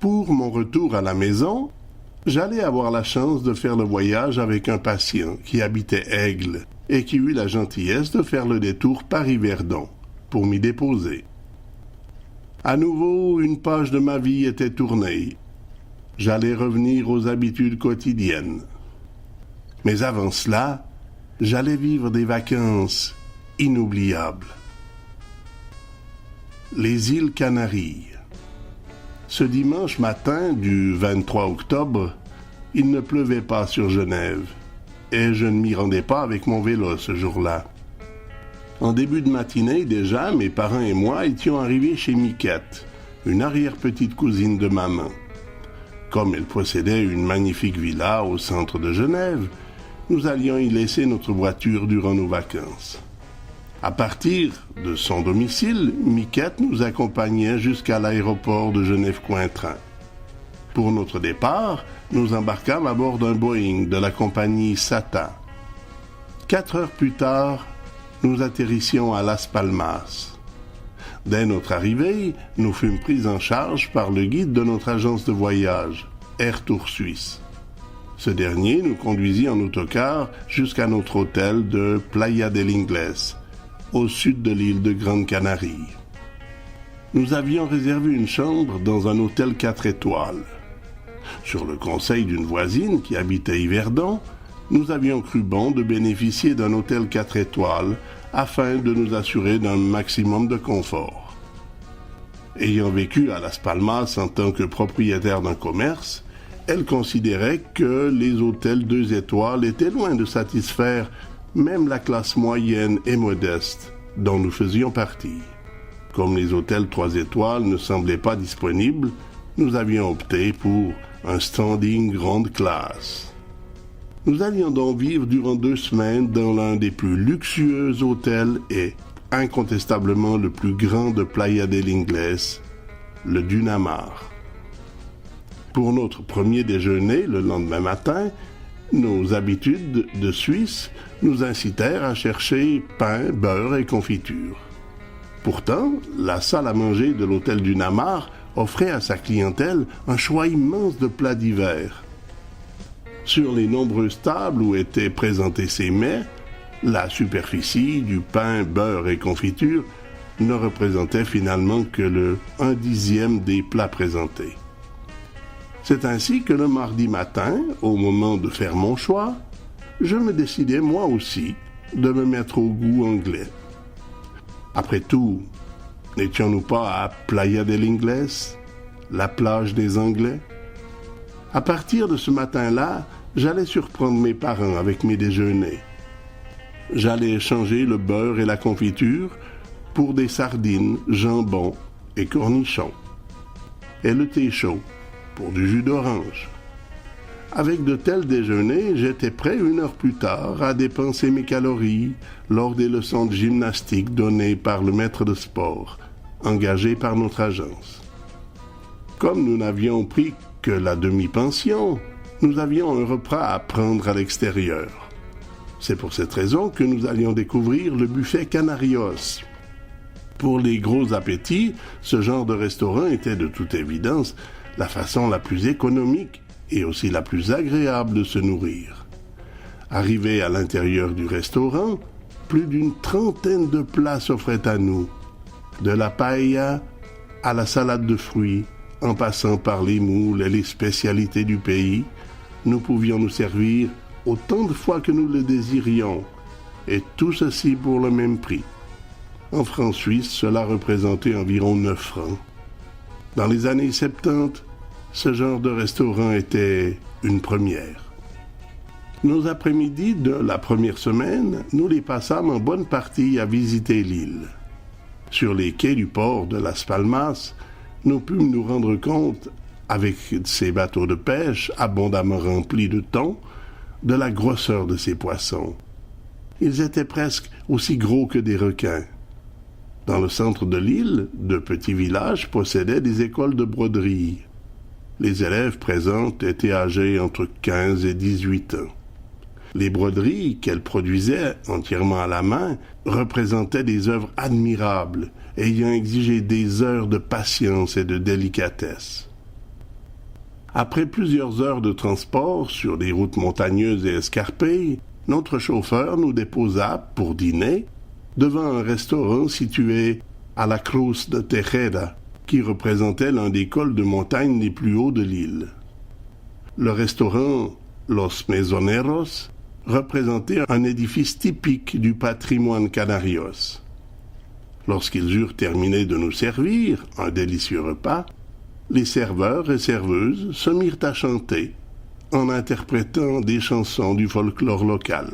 Pour mon retour à la maison, j'allais avoir la chance de faire le voyage avec un patient qui habitait Aigle et qui eut la gentillesse de faire le détour Paris-Verdon pour m'y déposer. À nouveau, une page de ma vie était tournée. J'allais revenir aux habitudes quotidiennes. Mais avant cela, j'allais vivre des vacances inoubliables. Les îles Canaries. Ce dimanche matin du 23 octobre, il ne pleuvait pas sur Genève, et je ne m'y rendais pas avec mon vélo ce jour-là. En début de matinée déjà, mes parents et moi étions arrivés chez Miquette, une arrière-petite cousine de maman. Comme elle possédait une magnifique villa au centre de Genève, nous allions y laisser notre voiture durant nos vacances. À partir de son domicile, Miquette nous accompagnait jusqu'à l'aéroport de Genève-Cointrin. Pour notre départ, nous embarquâmes à bord d'un Boeing de la compagnie SATA. 4 heures plus tard, nous atterrissions à Las Palmas. Dès notre arrivée, nous fûmes pris en charge par le guide de notre agence de voyage, Air Tour Suisse. Ce dernier nous conduisit en autocar jusqu'à notre hôtel de Playa del Ingles, au sud de l'île de Grande Canarie. Nous avions réservé une chambre dans un hôtel 4 étoiles. Sur le conseil d'une voisine qui habitait Yverdon, nous avions cru bon de bénéficier d'un hôtel 4 étoiles afin de nous assurer d'un maximum de confort. Ayant vécu à Las Palmas en tant que propriétaire d'un commerce, elle considérait que les hôtels 2 étoiles étaient loin de satisfaire même la classe moyenne et modeste dont nous faisions partie. Comme les hôtels 3 étoiles ne semblaient pas disponibles, nous avions opté pour un standing grande classe. Nous allions donc vivre durant 2 semaines dans l'un des plus luxueux hôtels et incontestablement le plus grand de Playa del Ingles, le Dunamar. Pour notre premier déjeuner le lendemain matin, nos habitudes de Suisse nous incitèrent à chercher pain, beurre et confiture. Pourtant, la salle à manger de l'hôtel Dunamar offrait à sa clientèle un choix immense de plats divers. Sur les nombreuses tables où étaient présentés ces mets, la superficie du pain, beurre et confiture ne représentait finalement que le 1/10 des plats présentés. C'est ainsi que le mardi matin, au moment de faire mon choix, je me décidai moi aussi de me mettre au goût anglais. Après tout, n'étions-nous pas à Playa del Ingles, la plage des Anglais? À partir de ce matin-là, j'allais surprendre mes parents avec mes déjeuners. J'allais échanger le beurre et la confiture pour des sardines, jambon et cornichons. Et le thé chaud pour du jus d'orange. Avec de tels déjeuners, j'étais prêt 1 heure plus tard à dépenser mes calories lors des leçons de gymnastique données par le maître de sport, engagé par notre agence. Comme nous n'avions pris que la demi-pension, nous avions un repas à prendre à l'extérieur. C'est pour cette raison que nous allions découvrir le buffet Canarios. Pour les gros appétits, ce genre de restaurant était de toute évidence la façon la plus économique et aussi la plus agréable de se nourrir. Arrivés à l'intérieur du restaurant, plus d'une 30aine de plats s'offraient à nous, de la paella à la salade de fruits, en passant par les moules et les spécialités du pays. Nous pouvions nous servir autant de fois que nous le désirions, et tout ceci pour le même prix. En francs suisses, cela représentait environ 9 francs. Dans les années 70, ce genre de restaurant était une première. Nos après-midi de la première semaine, nous les passâmes en bonne partie à visiter l'île. Sur les quais du port de Las Palmas, nous pûmes nous rendre compte, avec ces bateaux de pêche abondamment remplis de thon, de la grosseur de ces poissons. Ils étaient presque aussi gros que des requins. Dans le centre de l'île, de petits villages possédaient des écoles de broderie. Les élèves présents étaient âgés entre 15 et 18 ans. Les broderies qu'elles produisaient entièrement à la main représentaient des œuvres admirables, ayant exigé des heures de patience et de délicatesse. Après plusieurs heures de transport sur des routes montagneuses et escarpées, notre chauffeur nous déposa, pour dîner, devant un restaurant situé à la Cruz de Tejeda, qui représentait l'un des cols de montagne les plus hauts de l'île. Le restaurant Los Mesoneros représentait un édifice typique du patrimoine canarios. Lorsqu'ils eurent terminé de nous servir un délicieux repas, les serveurs et serveuses se mirent à chanter en interprétant des chansons du folklore local.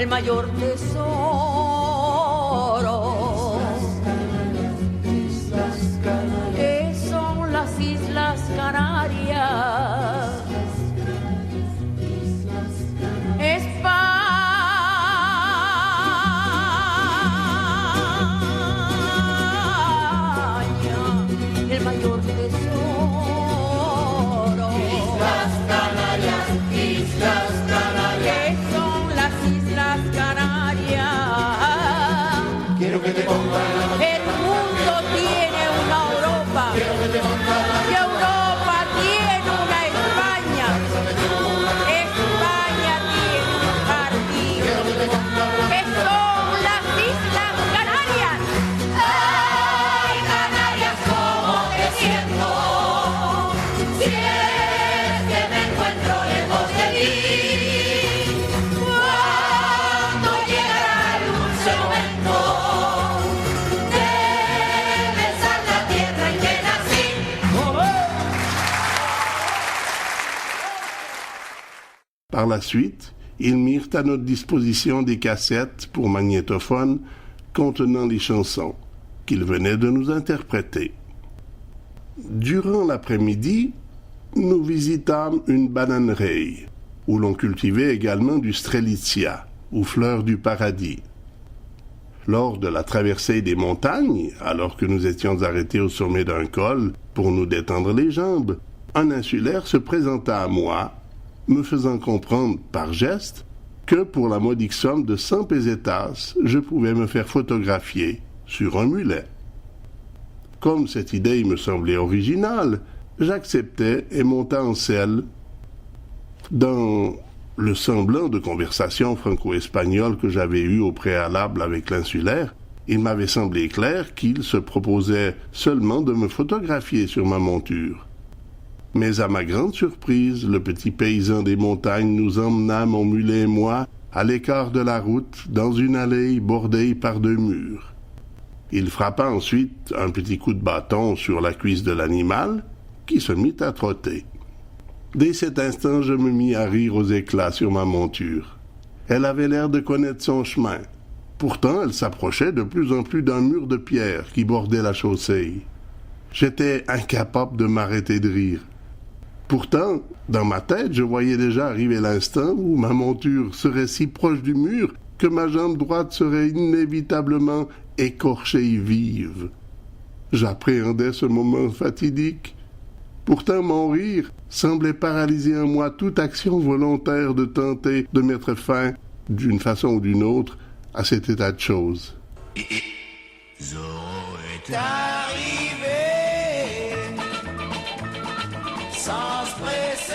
El mayor tesoro que son las Islas Canarias. España, el mayor tesoro. Islas Canarias, Islas Canarias. Canarias. Quiero que te ponga el mundo tiene una Europa y Europa tiene una España. España tiene un jardín que son las Islas Canarias. Ay, Canarias, cómo te siento si es que me encuentro lejos de ti. Par la suite, ils mirent à notre disposition des cassettes pour magnétophone contenant les chansons, qu'il venait de nous interpréter. Durant l'après-midi, nous visitâmes une bananerie, où l'on cultivait également du strelitzia, ou fleur du paradis. Lors de la traversée des montagnes, alors que nous étions arrêtés au sommet d'un col pour nous détendre les jambes, un insulaire se présenta à moi, me faisant comprendre par geste que pour la modique somme de 100 pesetas, je pouvais me faire photographier sur un mulet. Comme cette idée me semblait originale, j'acceptais et montai en selle. Dans le semblant de conversation franco-espagnole que j'avais eue au préalable avec l'insulaire, il m'avait semblé clair qu'il se proposait seulement de me photographier sur ma monture. Mais à ma grande surprise, le petit paysan des montagnes nous emmena, mon mulet et moi, à l'écart de la route, dans une allée bordée par 2 murs. Il frappa ensuite un petit coup de bâton sur la cuisse de l'animal, qui se mit à trotter. Dès cet instant, je me mis à rire aux éclats sur ma monture. Elle avait l'air de connaître son chemin. Pourtant, elle s'approchait de plus en plus d'un mur de pierre qui bordait la chaussée. J'étais incapable de m'arrêter de rire. Pourtant, dans ma tête, je voyais déjà arriver l'instant où ma monture serait si proche du mur que ma jambe droite serait inévitablement écorchée et vive. J'appréhendais ce moment fatidique. Pourtant, mon rire semblait paralyser en moi toute action volontaire de tenter de mettre fin, d'une façon ou d'une autre, à cet état de choses. Zorro est arrivé sans se presser.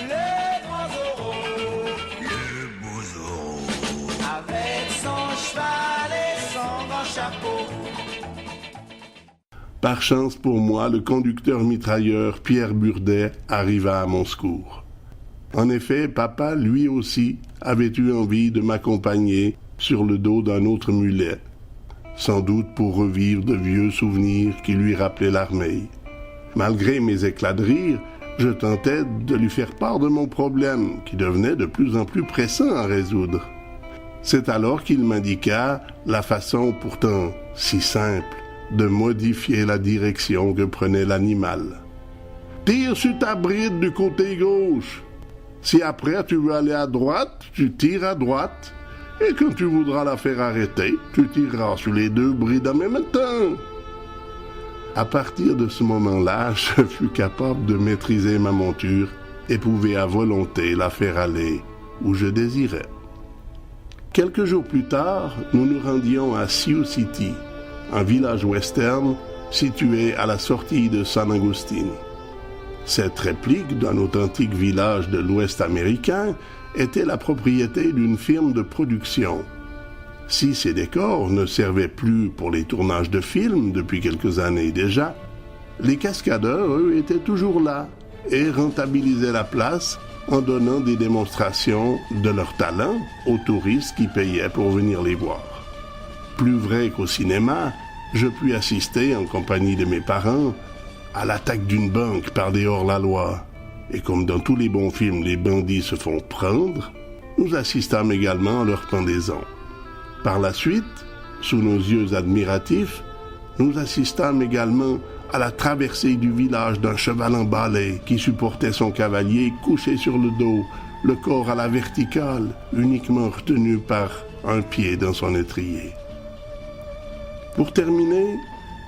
Le grand Zorro, le beau Zorro, avec son cheval et son grand chapeau. Par chance pour moi, le conducteur mitrailleur Pierre Burdet arriva à mon secours. En effet, papa, lui aussi, avait eu envie de m'accompagner sur le dos d'un autre mulet, sans doute pour revivre de vieux souvenirs qui lui rappelaient l'armée. Malgré mes éclats de rire, je tentais de lui faire part de mon problème, qui devenait de plus en plus pressant à résoudre. C'est alors qu'il m'indiqua la façon pourtant si simple de modifier la direction que prenait l'animal. Tire sur ta bride du côté gauche. Si après tu veux aller à droite, tu tires à droite. Et quand tu voudras la faire arrêter, tu tireras sur les 2 brides en même temps. À partir de ce moment-là, je fus capable de maîtriser ma monture et pouvais à volonté la faire aller où je désirais. Quelques jours plus tard, nous nous rendions à Sioux City, un village western situé à la sortie de San Agustin. Cette réplique d'un authentique village de l'Ouest américain était la propriété d'une firme de production. Si ces décors ne servaient plus pour les tournages de films depuis quelques années déjà, les cascadeurs, eux, étaient toujours là et rentabilisaient la place en donnant des démonstrations de leur talent aux touristes qui payaient pour venir les voir. Plus vrai qu'au cinéma, je puis assister en compagnie de mes parents à l'attaque d'une banque par des hors-la-loi. Et comme dans tous les bons films, les bandits se font prendre, nous assistâmes également à leur pendaison. Par la suite, sous nos yeux admiratifs, nous assistâmes également à la traversée du village d'un cheval en balai qui supportait son cavalier couché sur le dos, le corps à la verticale, uniquement retenu par un pied dans son étrier. Pour terminer,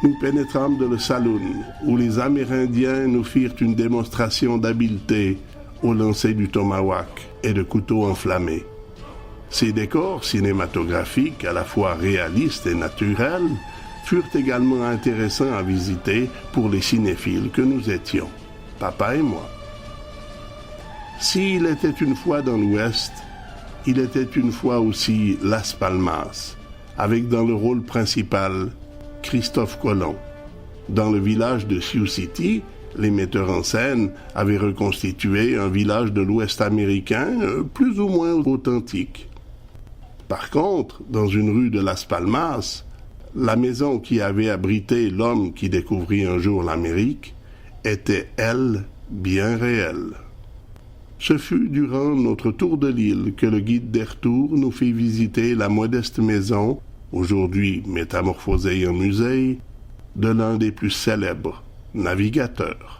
nous pénétrâmes dans le saloon, où les Amérindiens nous firent une démonstration d'habileté au lancer du tomahawk et de couteaux enflammés. Ces décors cinématographiques, à la fois réalistes et naturels, furent également intéressants à visiter pour les cinéphiles que nous étions, papa et moi. S'il était une fois dans l'Ouest, il était une fois aussi Las Palmas, avec dans le rôle principal Christophe Colomb. Dans le village de Sioux City, les metteurs en scène avaient reconstitué un village de l'Ouest américain plus ou moins authentique. Par contre, dans une rue de Las Palmas, la maison qui avait abrité l'homme qui découvrit un jour l'Amérique était, elle, bien réelle. Ce fut durant notre tour de l'île que le guide des retours nous fit visiter la modeste maison aujourd'hui métamorphosé en musée, de l'un des plus célèbres navigateurs.